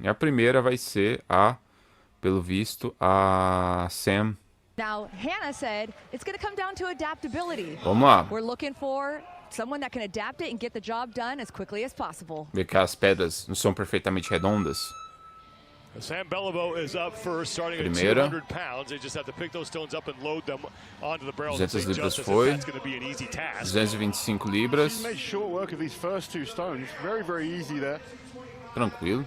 E a primeira vai ser pelo visto, a Sam. Now, Hannah said it's going to come down to adaptability. Vamos lá. We're looking for someone that can adapt it and get the job done as quickly as possible. Ver que as pedras não são perfeitamente redondas. Sam Beliveau is up first, starting at Primeira. 200 pounds. They just have to pick those stones up and load them onto the barrel. 200 libras foi. 225 libras. She's made short work of these first two stones. Very, very easy there. Tranquilo.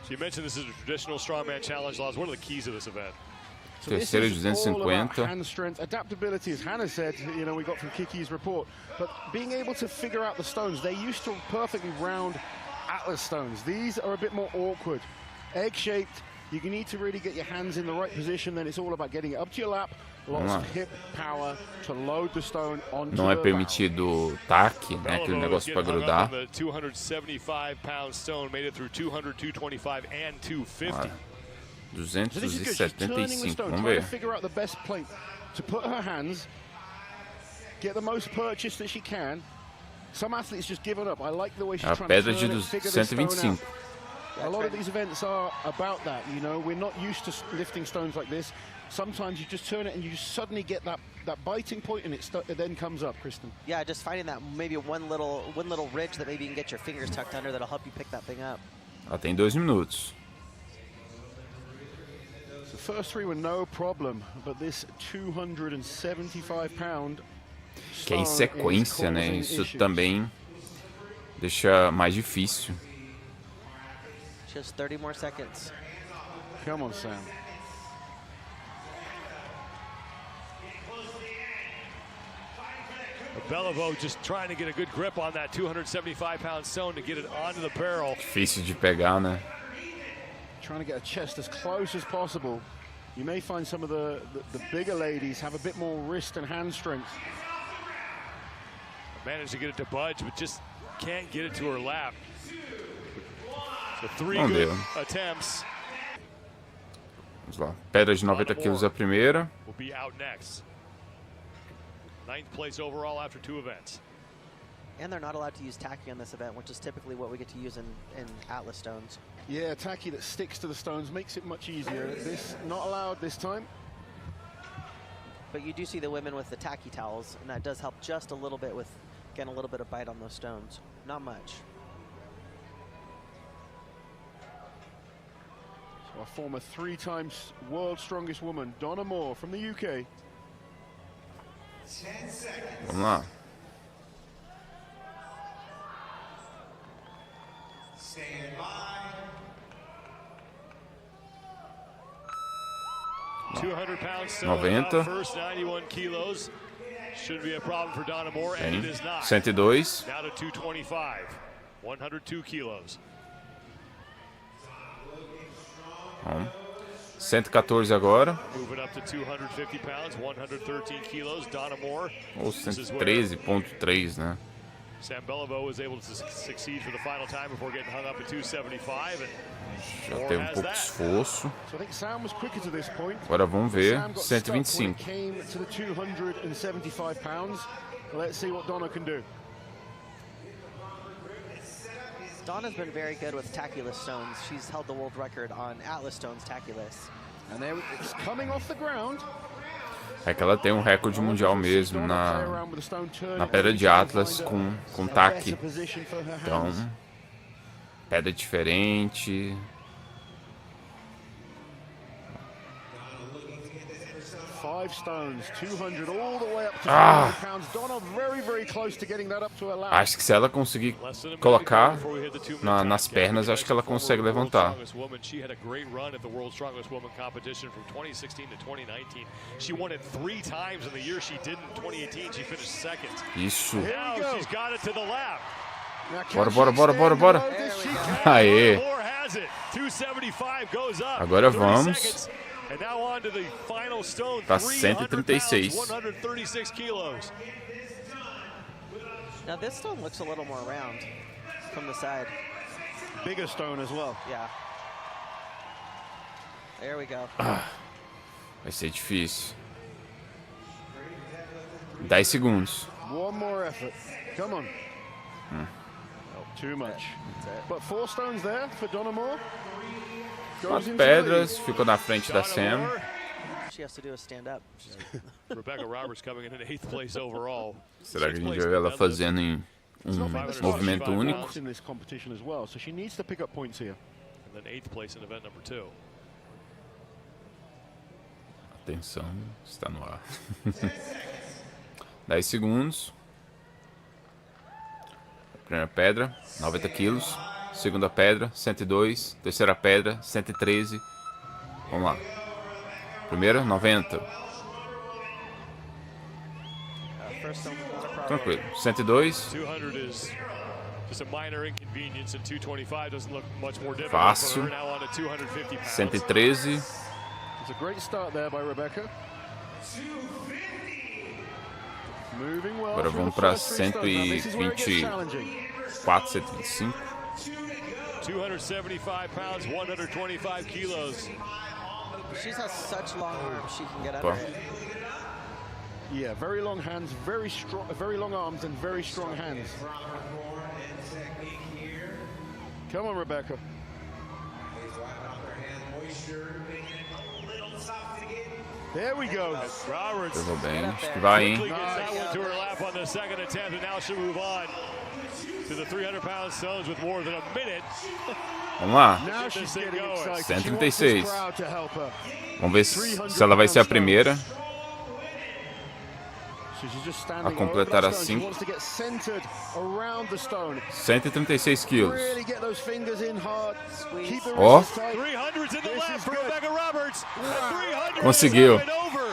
So you mentioned this is a traditional strongman challenge, Laws. What are the keys of this event? So Terceira de this is all about 250. hand strength, adaptability, as Hannah said, you know, we got from Kiki's report. But being able to figure out the stones, they used to perfectly round Atlas stones. These are a bit more awkward. Egg-shaped, you need to really get your hands in the right position, then it's all about getting it up to your lap, lots of hip power to load the stone onto Não é the permitido taque, né? Aquele negócio para grudar. 275 pound stone made it through 200, 225 and 250. 275, vamos trying ver. to figure out the best plate to put her hands, get the most purchase that she can. Some athletes just given up. I like the way she's A trying pedra to de turn and figure this stone 125. out. A lot of these events are about that, you know. We're not used to lifting stones like this. Sometimes you just turn it and you just suddenly get that biting point, and it then comes up, Kristen. Yeah, just finding that maybe one little ridge that maybe you can get your fingers tucked under that'll help you pick that thing up. Ela tem 2 minutos. The first three were no problem, but this 275-pound Que é em sequência, né? Isso também deixa mais difícil. Just 30 more seconds. Come on, Sam. Beliveau just trying to get a good grip on that 275-pound stone to get it onto the barrel. Difícil de pegar, né? Trying to get a chest as close as possible. You may find some of the bigger ladies have a bit more wrist and hand strength. Managed to get it to budge, but just can't get it to her lap. So 3 Não good deu. attempts. Vamos lá. Pedra de 90 quilos a primeira. Will be out next. 9th place overall after 2 events. And they're not allowed to use tacky on this event, which is typically what we get to use in Atlas stones. Yeah, tacky that sticks to the stones makes it much easier. This not allowed this time. But you do see the women with the tacky towels, and that does help just a little bit with getting a little bit of bite on those stones. Not much. So our former 3-time world's strongest woman, Donna Moore from the UK. 10 seconds. Vamos lá. Stand by. 200 pounds stone 90. first 91 kilos. Shouldn't be a problem for Donna Moore, and Bem. it is not. 102. Now to 225, 102 kilos. Bom. 114 agora. Moving up to 250 pounds, 113 kilos. Donna Moore. Ou 113.3, né? Sam Beliveau was able to succeed for the final time before getting hung up at 275. And Já Moore teve has pouco de that. esforço. So I think Sam was quicker to this point. Agora vamos ver. Sam got stuck when it 125. came to the 275 pounds. Let's see what Donna can do. Donna's been very good with tackuless stones. She's held the world record on Atlas stones tackuless. And there it's coming off the ground. É que ela tem um recorde mundial mesmo na pedra de Atlas com taque. Então, pedra diferente. Five stones, 200 all the way up to 200 pounds. Donna very, very close to getting that up to her lap. Acho que se ela conseguir colocar nas pernas, acho que ela consegue levantar. She had a great run at the World's Strongest Woman competition from 2016 to 2019. She won it 3 times in the year she did in 2018. She finished second. Isso. Now she's got it to the lap. Bora. Aê. Moore has it. 275 goes up. Agora 30 vamos. seconds. And now on to the final stone. Tá 300 136. pounds, 136 kilos. Now this stone looks a little more round from the side. Bigger stone as well. Yeah. There we go. Vai ser difícil. 10 segundos. One more effort. Come on. Too much. But 4 stones there for Donna Moore. 4 pedras, ficou na frente da Sam. She has to do is stand up. Rebecca Roberts coming in 8th place overall. Será que a gente vai ver ela fazendo em movimento único? In this competition as well, so she needs to pick up points here. And then 8th place in event number 2. Atenção, está no ar. 10 segundos. Primeira pedra, 90 quilos. Segunda pedra, 102. Terceira pedra, 113. Vamos lá. Primeira, 90. Tranquilo. 102. 200 is just a minor inconvenience, and 225 doesn't look much more difficult Fácil. for her now on to 250 pounds. 113. It's a great start there by Rebecca. Moving well. Agora vamos para 124, 125. 275 pounds, 125 kilos. She has such long arms, she can get Opa. under it. Yeah, very long hands, very strong, very long arms, and very strong hands. Come on, Rebecca. There we go. Roberts Pegou bem. Acho que vai, hein? quickly gets that one to her lap on the second attempt, and now she'll move on to the 300-pound stones with more than a minute. Vamos lá. Now she's getting excited. 136. She wants this crowd to help her. Vamos ver se ela vai ser a primeira So she's just a standing completar over as that stone. She 5. wants to get centered around the stone. 136 quilos. Really get those fingers in hard. Keep the Ó. wrists tight. 300s in the This left is for good. Rebecca Roberts. And 300 Conseguiu. is up and over.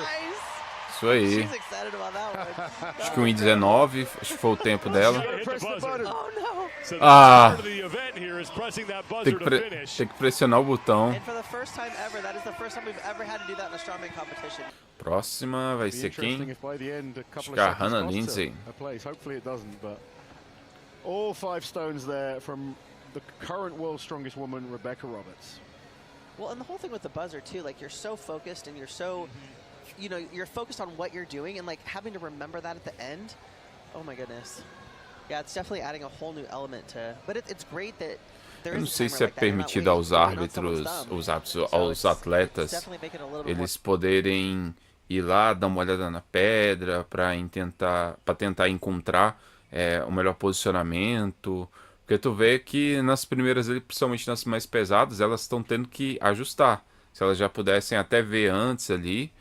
Isso aí. She's excited about that one. Acho que 1:19. Acho que foi o tempo dela. Hit the Press the buzzer. button. Oh no! So Ah. part of the event here is pressing that Tem buzzer que, to finish. tem que pressionar o botão. And for the first time ever, that is the first time we've ever had to do that in a strongman competition. Próxima vai Be ser interesting quem? if by the end a couple que of a seconds Hannah costs her Lindsay. a place. Hopefully it doesn't, but all 5 stones there from the current world's strongest woman, Rebecca Roberts. Well, and the whole thing with the buzzer too, like you're so focused and you're so, you know, you're focused on what you're doing and like having to remember that at the end. Oh my goodness. Yeah, it's definitely adding a whole new element to. But it's great that there Eu não is a sei timer se é like that. You're not permitido aos waiting on someone's árbitros, thumb. os árbitros, So aos it's atletas, definitely making it a little bit eles poderem ir lá, dar uma olhada na pedra para tentar encontrar o melhor posicionamento. Porque tu vê que nas primeiras, principalmente nas mais pesadas, elas estão tendo que ajustar. Se elas já pudessem até ver antes ali,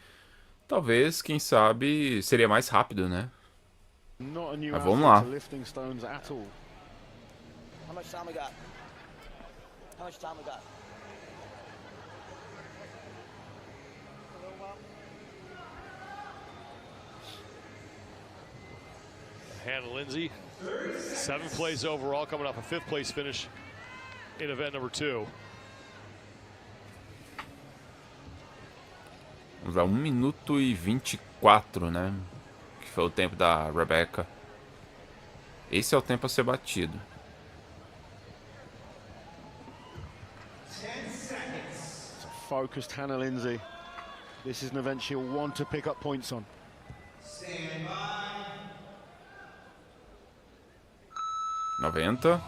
talvez, quem sabe, seria mais rápido, né? Not a new Mas vamos athlete lá. to lifting stones at all. How much time we got? How much time we got? Hannah Lindsay, 7th place overall, coming off a 5th place finish in event number 2. Vamos lá, 1 minuto e 24, né? Que foi o tempo da Rebecca. Esse é o tempo a ser batido. It's a focused Hannah Lindsay. This is an event she'll want to pick up points on. 90.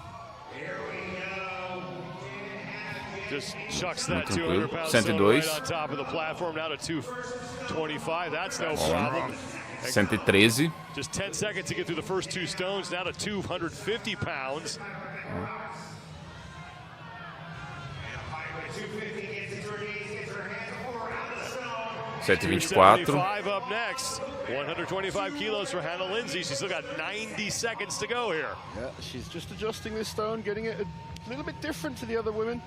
Just chucks that Tranquilo. 200-pound 102. stone right on top of the platform, now to 225. That's no problem. 113. Just 10 seconds to get through the first 2 stones, now to 250 pounds. 124. 275 up next. 125 kilos for Hannah Lindsay. She's still got 90 seconds to go here. Yeah, she's just adjusting this stone, getting it a little bit different to the other women,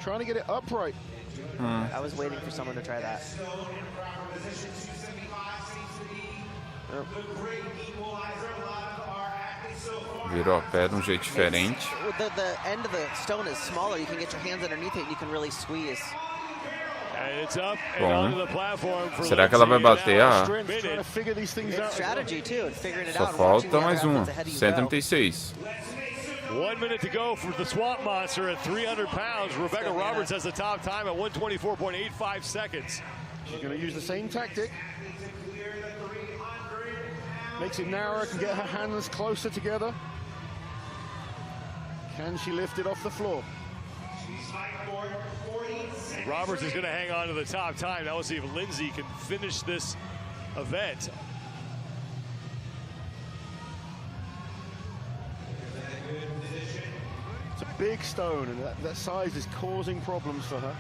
trying to get it upright. I was waiting for someone to try that. Virou a pedra de um jeito diferente. The end of the stone is smaller. You can get your hands underneath it and you can really squeeze. And it's up and Bom. onto the platform for Será que ela vai Lindsay. bater Now a... Strength, trying to figure these things It's out. as well. strategy too, and figuring it Só out. and watching the falta other mais uma. athletes ahead of you go. 136. 1 minute to go for the Swamp Monster at 300 pounds. Rebecca go, Hannah. Roberts has the top time at 124.85 seconds. She's going to use the same tactic. Makes it narrower, can get her hands closer together. Can she lift it off the floor? She's fighting for 47 Roberts is going to hang on to the top time. Now we'll see if Lindsay can finish this event. It's a big stone, and that size is causing problems for her.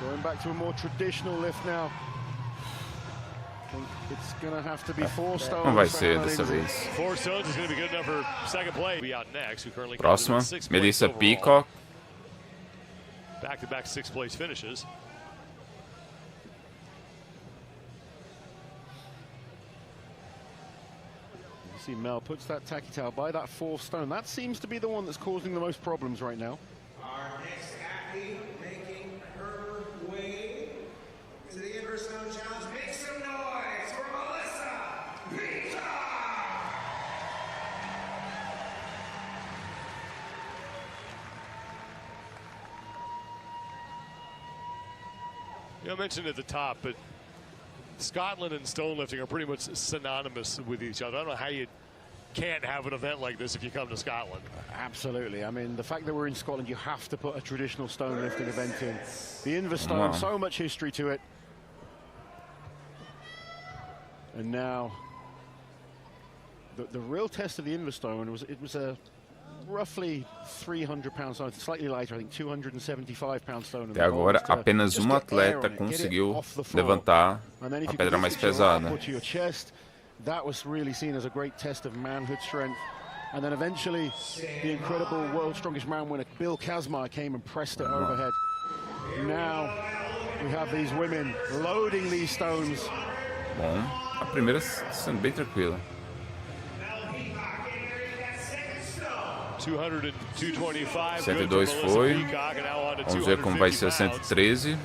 Going back to a more traditional lift now. I think it's going to have to be 4 stones. Não vai for ser Hannah dessa Lindsay. vez. 4 stones is going to be good enough for second place. Be out next. Who currently Próxima, comes in 6th place Melissa overall. Peacock. Back-to-back 6th place finishes. You see Mel puts that tacky towel by that 4th stone. That seems to be the one that's causing the most problems right now. Our next athlete making her way to the Inverstone Challenge. Make some noise for Melissa Peacock! I mentioned at the top, but Scotland and stone lifting are pretty much synonymous with each other. I don't know how you can't have an event like this if you come to Scotland. Absolutely. I mean, the fact that we're in Scotland, you have to put a traditional stone lifting event in. The Inverstone, so much history to it. And now, the real test of the Inverstone was a roughly 300-pound stone, slightly lighter, I think 275-pound stone. Até agora, apenas uma atleta conseguiu levantar a pedra mais pesada. That was really seen as a great test of manhood strength. And then eventually, the incredible World's Strongest Man winner, Bill Kazmaier, came and pressed it overhead. Now, we have these women loading these stones. Bom, a primeira sendo bem tranquila. 225, 102 foi. Vamos ver como vai ser a 113.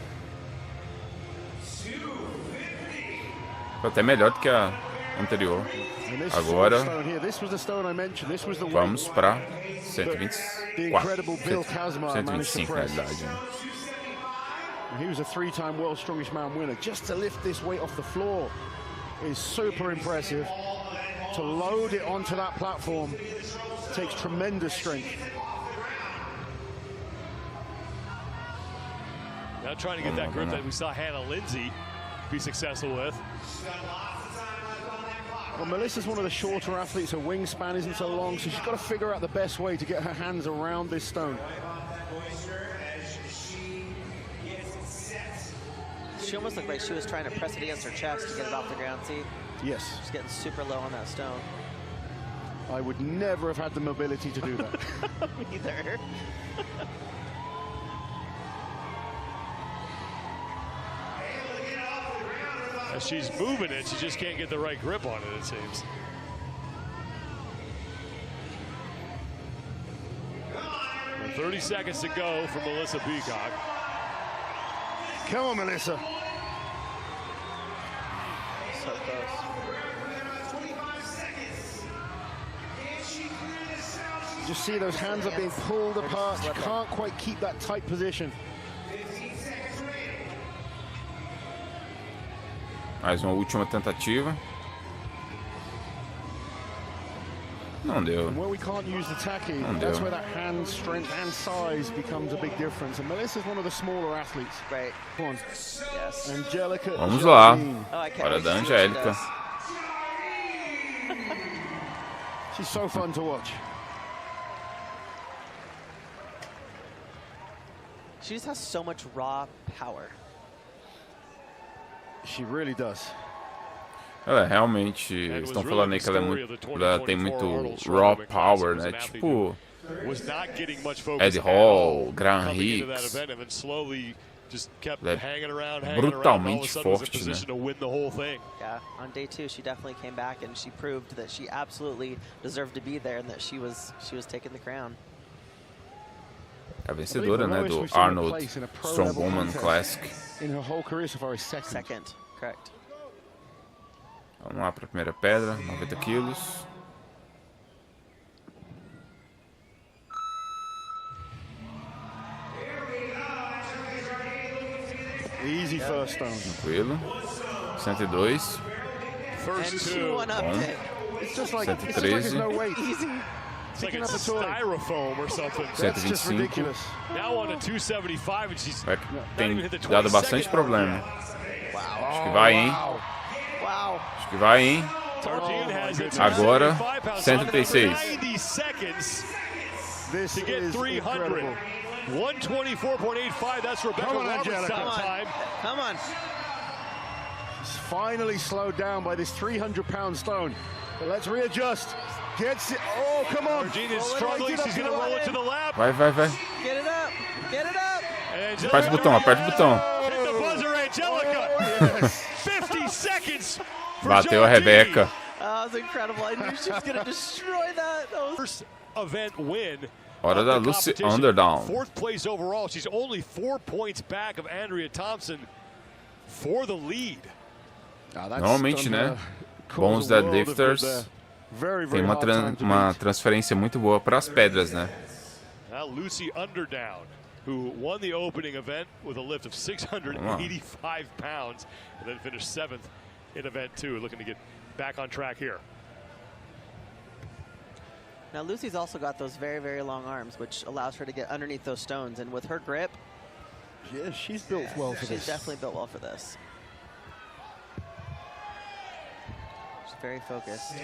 Foi até melhor do que a anterior. Agora vamos para 124. 125 na realidade. He was a 3-time World's Strongest Man winner. Just to lift this weight off the floor is super impressive. To load it onto that platform takes tremendous strength. Now trying to get that grip that we saw Hannah Lindsay be successful with. Well, Melissa's one of the shorter athletes. Her wingspan isn't so long, so she's got to figure out the best way to get her hands around this stone. She almost looked like she was trying to press it against her chest to get it off the ground, see? Yes. She's getting super low on that stone. I would never have had the mobility to do that. Me either. As she's moving it, she just can't get the right grip on it, it seems. Well, 30 seconds to go for Melissa Peacock. Come on, Melissa. So close. 25 seconds. Can she clear this out? Just see those hands are being pulled apart. She can't quite keep that tight position. 15 seconds remaining. Mais uma última tentativa. Não deu. And where we can't use the tacky, that's where that hand strength and size becomes a big difference. And Melissa's one of the smaller athletes. Right. Come on. Yes. Angelica. Vamos lá. Oh, I can't Hora wait da to see what she Angélica. does. She's so fun to watch. She just has so much raw power. She really does. Ela realmente, eles estão falando aí que ela tem muito raw power, né? Tipo Ed Hall, Graham Hicks. Ela é brutalmente forte, né? Yeah, on day 2 she definitely came back and she proved that she absolutely deserved to be there and that she was taking the crown. A vencedora, né, do Arnold Strongwoman Classic. In her whole career so far is second. Second, correct. Vamos lá para a primeira pedra, 90 quilos. Easy first stone. Tranquilo. 102. First And she two. went up it. It's just like there's no weight. Easy. It's like Picking it's up a toy. styrofoam or something. That's just 125. ridiculous. Now on a 275 and she's Vai, not tem even hit the dado 20 bastante second problema. Wow. Acho que vai, hein? Wow. Acho que vai, hein? Jardine has it. Agora, 275 pounds, 136. 90 seconds This to get is 300. incredible. 124.85. That's Rebecca Come on, Roberts' Angelica. time. Come on. It's finally slowed down by this 300-pound stone. But let's readjust. Gets it. Oh, come on. Jardine is Roll it struggling. up She's to going the to roll it left. to the left. Vai, vai, vai. Get it up. Get it up. And Aperte o botão, aperte o botão. Hit the buzzer, Angelica. Oh, yes. 50 seconds. for Bateu a Jardine. Rebeca. That was incredible. I knew she was going to destroy that. That was First event win. Hora of da the Lucy competition. Underdown. Fourth place overall. She's only 4 points back of Andrea Thompson for the lead. Ah, that's Normalmente, done, né? caused Bons a world of good deadlifters there. Very, tem very uma, hard time to uma beat. transferência muito boa para as pedras, né? Now Lucy Underdown, who won the opening event with a lift of 685 pounds and then finished 7th in event 2, looking to get back on track here. Now Lucy's also got those very, very long arms, which allows her to get underneath those stones. And with her grip, Yeah, she's built well for she's this. definitely built well for this. She's very focused.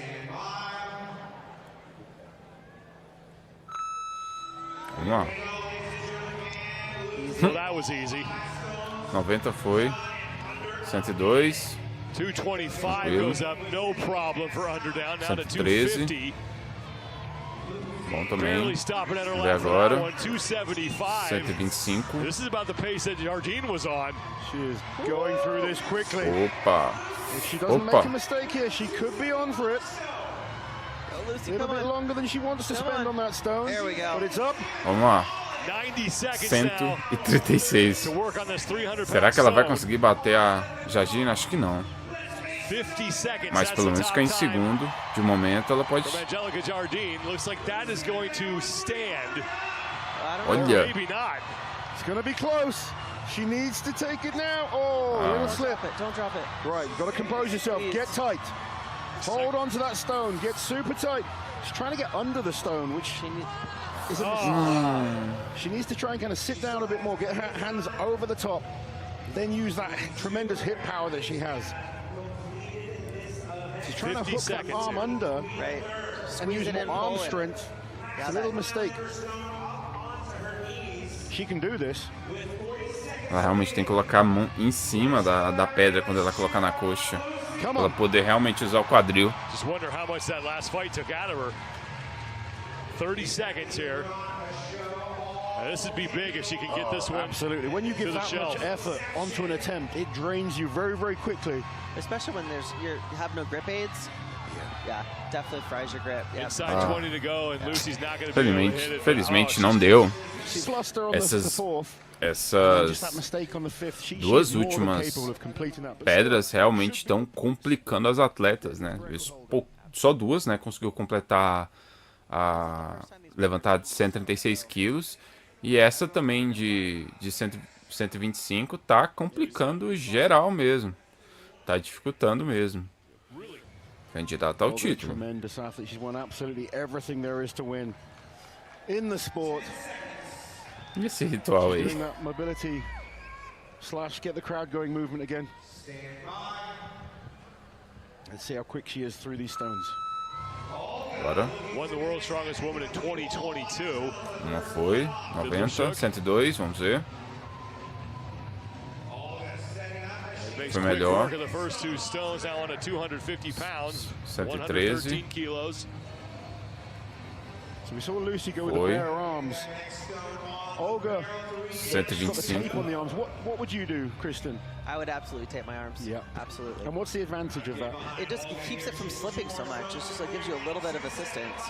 Vamos lá. So that was easy. 90 foi. 102. 225 Tranquilo. goes up, no problem for Underdown. Now to 113. 250. Bom Barely também. stopping at her Vamos ver left for that agora. one. 275. 125. This is about the pace that Jardine was on. She is going through this quickly. Opa. If she doesn't Opa. make a mistake here, she could be on for it. Go, A Lucy, little come bit on. longer than she wants to Come spend on. on that stone. There we go. But it's up. Vamos lá. 90 seconds now 136. to work on this 300 Será que ela vai stone. conseguir bater a Jardine? Acho que não. 50 seconds. Mas that's pelo the menos top ficar em time segundo. De momento ela pode. from Angelica Jardine. Looks like that is going to stand. I don't know. Olha. Maybe not. It's going to be close. She needs to take it now. Oh, a little Don't slip. drop it. Don't drop it. Right, you've got to compose yourself. Please. Get tight. Hold on to that stone. Get super tight. She's trying to get under the stone, which She needs. isn't. She needs to try and kind of sit down a bit more, get her hands over the top, then use that tremendous hip power that she has. She's trying to 50 hook that seconds arm here. under Right. and Squeeze use it more in. arm pull it. strength. It's Got a little that. mistake. She can do this. Ela realmente tem que colocar a mão em cima da pedra quando ela colocar na coxa. Come Pra ela on. poder realmente usar o quadril. Just wonder how much that last fight took out of her. 30 seconds here. Now, this would be big if she can get this one. Absolutely. When you To give the that shelf. much effort onto an attempt, it drains you very, very quickly. Especially when you have no grip aids. Yeah, definitely fries your grip. Yeah. Inside 20 to go, and Lucy's not going to be able to hit Felizmente, it. felizmente Oh, não deu. She flustered her on the Essas- fourth. Just Essas that mistake on the fifth. She duas is more than últimas capable of completing that. pedras realmente estão complicando as atletas, né? Só duas, né? Conseguiu completar a levantar de 136 quilos. E essa também de 125 tá complicando geral mesmo. Tá dificultando mesmo. Candidata ao Olga, título. tremendous athlete. She's won absolutely everything there is to win in the sport. E esse ritual aí? Doing that mobility / get the crowd going movement again. Let's see how quick she is through these stones. Agora, Won the world's strongest woman in 2022. uma foi. 90, 102, vamos ver. Makes Foi quick melhor. work of the first two stones now on a 250 pounds. 113. 113 kilos. So we saw Lucy go with the Foi. bare arms. Olga got the tape on 125. the arms. What would you do, Kristen? I would absolutely tape my arms. Yeah. Absolutely. And what's the advantage of that? It keeps it from slipping so much. It's just like gives you a little bit of assistance.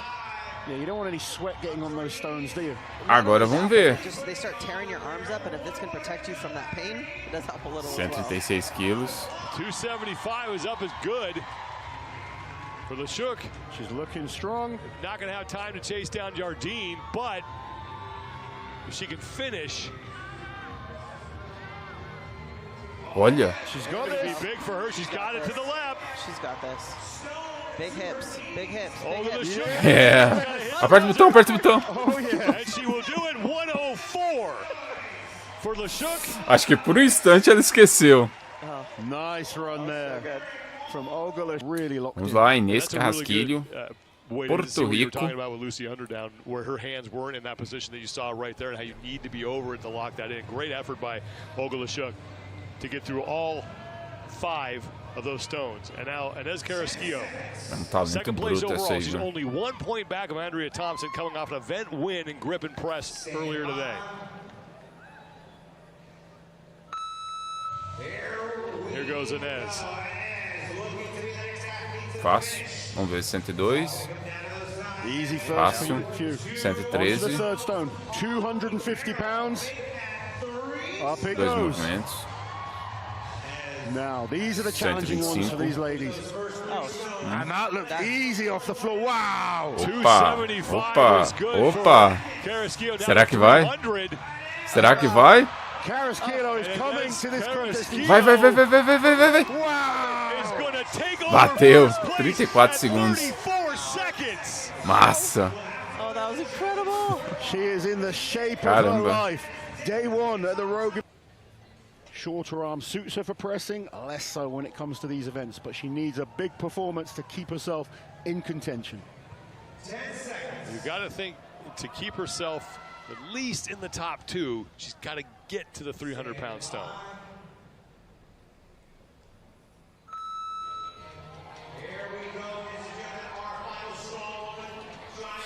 Yeah, you don't want any sweat getting on those stones, do you? Agora vamos ver. They start tearing your arms up, and if this can protect you from that pain, it does help a little as well. 136 quilos. 275 is up as good for the Shook. She's looking strong. Not going to have time to chase down Jardine, but if she can finish, Olha, She's got it's going this. to be big for her. She's got it to the left. She's got this. Big hips, big hips, big Olga hips. Lashuk. É. Aperta o botão, aperta o botão. Oh, yeah. And she will do it 104 for Lashuk. Acho que por um instante ela esqueceu. Nice run there from Olga Lashuk. Really locked Vamos in. lá, Inês That's a really Carrasquilho. good, way to Porto see what you were Rico. talking about with Lucy Underdown, where her hands weren't in that position that you saw right there, and how you need to be over it to lock that in. Great effort by Olga Lashuk to get through all 5 of those stones. And now Inês Carrasquillo, É um talento second place bruto essa overall. aí, She's viu? only 1 point back of Andrea Thompson, coming off an event win in grip and press earlier today. Here goes Inês. Fácil. Vamos ver, 102. Easy first Fácil. few. On to the 113. third stone. 250 pounds. Up it 2 goes. movimentos. Now, these are the challenging ones for 125. these ladies. Oh, And that looked easy off the floor. Wow. Opa, 275 opa, was good opa. for Carrasquillo, down Será to que vai? 300. Será que vai? Carrasquillo is And coming that's to this contest. Carrasquillo. Vai, vai, vai, vai, vai, vai, vai, vai. Is Wow. gonna take over Bateu. first place 34 at segundos. 34 seconds. Massa. oh, that was incredible. She is in the shape of Caramba. her life. Day 1 at the Rogan. Shorter arm suits her for pressing, less so when it comes to these events, but she needs a big performance to keep herself in contention. You got to think to keep herself at least in the top 2, she's got to get to the 300-pound stone.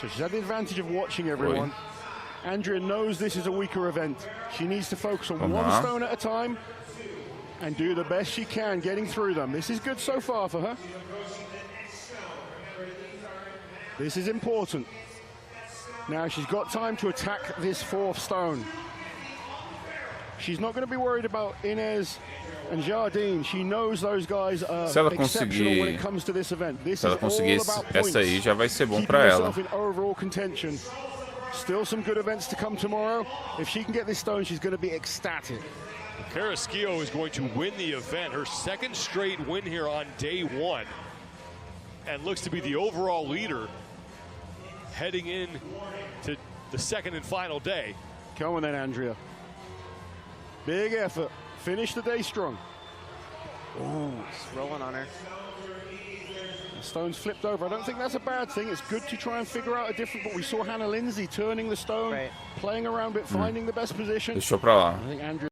So she's had the advantage of watching everyone. Andrea knows this is a weaker event. She needs to focus on one Uh-huh. stone at a time and do the best she can getting through them. This is good so far for her. This is important. Now she's got time to attack this 4th stone. She's not going to be worried about Inês and Jardine. She knows those guys are Se ela exceptional when conseguir- it comes to this event. This Se ela is all conseguir about essa aí, points. já vai ser bom Keeping pra ela. herself in overall contention. Still some good events to come tomorrow. If she can get this stone, she's going to be ecstatic. Carrasquillo is going to win the event, her 2nd straight win here on day 1, and looks to be the overall leader heading in to the 2nd and final day. Come on then, Andrea. Big effort. Finish the day strong. Just rolling on her. The stone's flipped over. I don't think that's a bad thing. It's good to try and figure out a different, but we saw Hannah Lindsay turning the stone, Right. playing around it, finding the best position. Deixou pra lá. I think Andrea